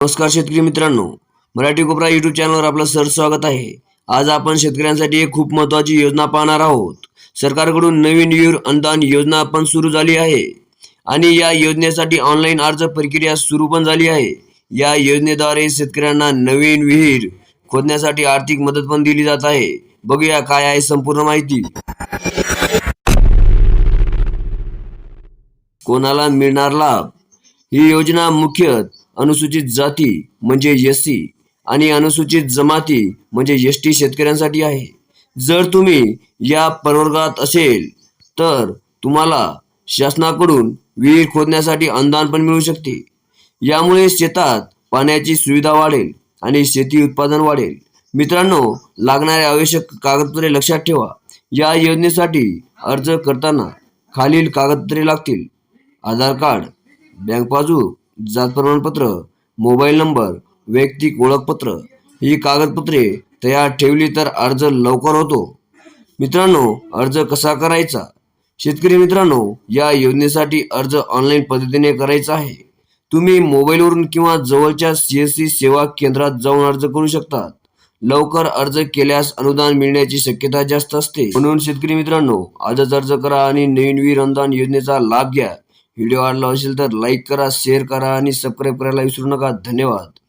नमस्कार शेतकरी मित्रांनो, मराठी कोपरा यूट्यूब चॅनलवर आपलं स्वागत आहे। आज आपण शेतकऱ्यांसाठी एक खूप महत्त्वाची योजना पाहणार आहोत। सरकारकडून नवीन विहीर अनुदान योजना पण सुरू झाली आहे आणि या योजनेसाठी ऑनलाईन अर्ज प्रक्रिया सुरू पण झाली आहे। या योजनेद्वारे शेतकऱ्यांना नवीन विहीर खोदण्यासाठी आर्थिक मदत पण दिली जात आहे। बघूया काय आहे संपूर्ण माहिती। कोणाला मिळणार लाभ? ही योजना मुख्यतः अनुसूचित जाती म्हणजे एससी आणि अनुसूचित जमाती म्हणजे एसटी शेतकऱ्यांसाठी आहे। जर तुम्ही या प्रवर्गात असेल तर तुम्हाला शासनाकडून विहीर खोदण्यासाठी अनुदान पण मिळू शकते। यामुळे शेतात पाण्याची सुविधा वाढेल आणि शेती उत्पादन वाढेल। मित्रांनो, लागणारे आवश्यक कागदपत्रे लक्षात ठेवा। या योजनेसाठी अर्ज करताना खालील कागदपत्रे लागतील: आधार कार्ड, बँक पासबुक, जात प्रमाणपत्र, मोबाईल नंबर, वैयक्तिक ओळखपत्र। ही कागदपत्रे तयार ठेवली तर अर्ज लवकर होतो। मित्रांनो, अर्ज कसा करायचा? शेतकरी मित्रांनो, या योजनेसाठी अर्ज ऑनलाईन पद्धतीने करायचा आहे। तुम्ही मोबाईलवरून किंवा जवळच्या सीएससी सेवा केंद्रात जाऊन अर्ज करू शकता। लवकर अर्ज केल्यास अनुदान मिळण्याची शक्यता जास्त असते। म्हणून शेतकरी मित्रांनो, आजच अर्ज करा आणि नवीन विहीर अनुदान योजनेचा लाभ घ्या। व्हिडिओ आवडला असेल तर लाईक करा, शेअर करा आणि सबस्क्राईब करायला विसरू नका। धन्यवाद।